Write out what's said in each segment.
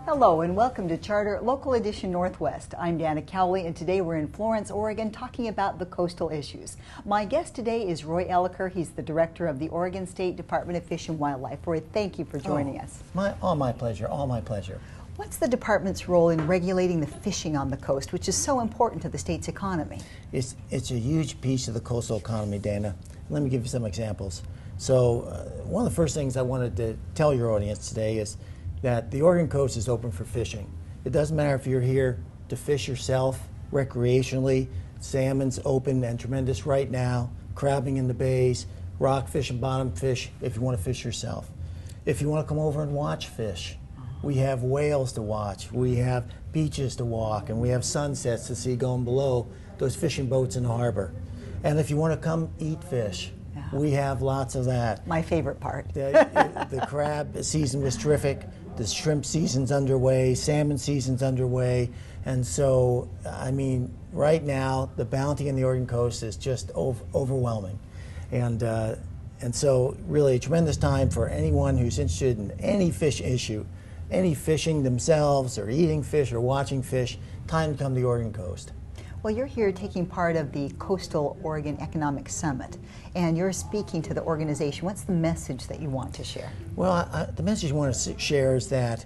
Hello and welcome to Charter Local Edition Northwest. I'm Dana Cowley and today we're in Florence, Oregon talking about the coastal issues. My guest today is Roy Elicker. He's the director of the Oregon State Department of Fish and Wildlife. Roy, thank you for joining us. All my pleasure, all my pleasure. What's the department's role in regulating the fishing on the coast, which is so important to the state's economy? It's a huge piece of the coastal economy, Dana. Let me give you some examples. So one of the first things I wanted to tell your audience today is that the Oregon coast is open for fishing. It doesn't matter if you're here to fish yourself recreationally. Salmon's open and tremendous right now, crabbing in the bays, rockfish and bottom fish if you want to fish yourself. If you want to come over and watch fish, we have whales to watch, we have beaches to walk, and we have sunsets to see going below those fishing boats in the harbor. And if you want to come eat fish, we have lots of that. My favorite part. The crab season was terrific. The shrimp season's underway, salmon season's underway, and so, I mean, right now, the bounty on the Oregon coast is just overwhelming. And so, really, a tremendous time for anyone who's interested in any fish issue, any fishing themselves, or eating fish, or watching fish, time to come to the Oregon coast. Well, you're here taking part of the Coastal Oregon Economic Summit, and you're speaking to the organization. What's the message that you want to share? Well, the message I want to share is that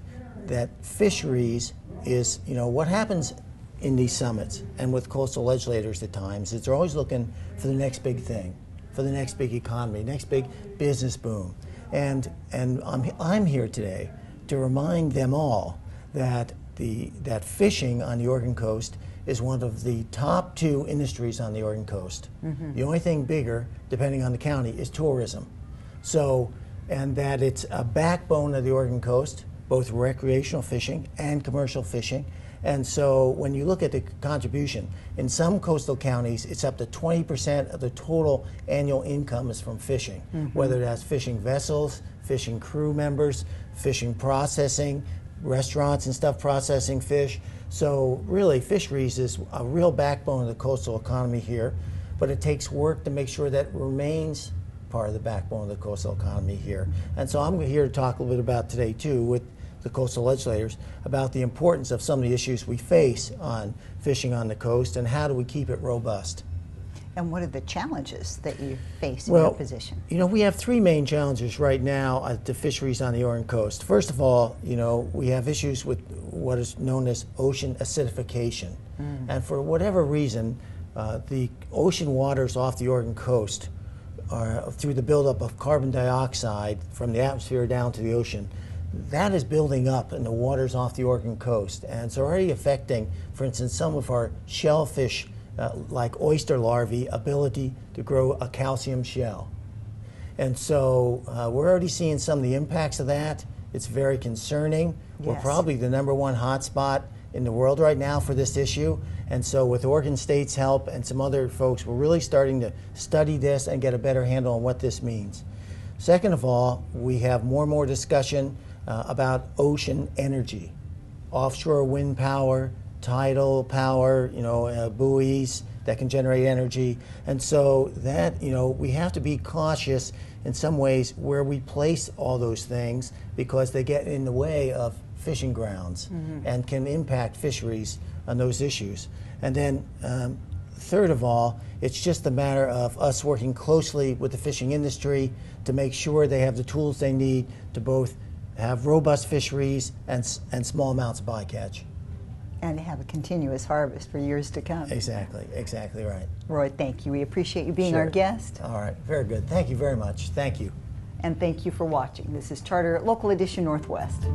fisheries is, what happens in these summits and with coastal legislators at times is they're always looking for the next big thing, for the next big economy, next big business boom. And I'm here today to remind them all that that fishing on the Oregon coast is one of the top 2 industries on the Oregon coast. Mm-hmm. The only thing bigger, depending on the county, is tourism. So, and that it's a backbone of the Oregon coast, both recreational fishing and commercial fishing. And so when you look at the contribution, in some coastal counties, it's up to 20% of the total annual income is from fishing, whether that's fishing vessels, fishing crew members, fishing processing, restaurants and stuff processing fish. So really, fisheries is a real backbone of the coastal economy here, but it takes work to make sure that it remains part of the backbone of the coastal economy here. And so I'm here to talk a little bit about today, too, with the coastal legislators, about the importance of some of the issues we face on fishing on the coast and how do we keep it robust. And what are the challenges that you face in your position? We have 3 main challenges right now to fisheries on the Oregon coast. First of all, we have issues with what is known as ocean acidification. And for whatever reason, the ocean waters off the Oregon coast are, through the buildup of carbon dioxide from the atmosphere down to the ocean, that is building up in the waters off the Oregon coast. And it's already affecting, for instance, some of our shellfish like oyster larvae ability to grow a calcium shell. And so we're already seeing some of the impacts of that. It's very concerning. Yes. We're probably the #1 hotspot in the world right now for this issue. And so with Oregon State's help and some other folks, we're really starting to study this and get a better handle on what this means. Second of all, we have more and more discussion about ocean energy, offshore wind power, tidal power, buoys that can generate energy. And so that, we have to be cautious in some ways where we place all those things because they get in the way of fishing grounds and can impact fisheries on those issues. And then third of all, it's just a matter of us working closely with the fishing industry to make sure they have the tools they need to both have robust fisheries and small amounts of bycatch. And have a continuous harvest for years to come. Exactly right. Roy, thank you. We appreciate you being our guest. All right, very good. Thank you very much. Thank you. And thank you for watching. This is Charter Local Edition Northwest.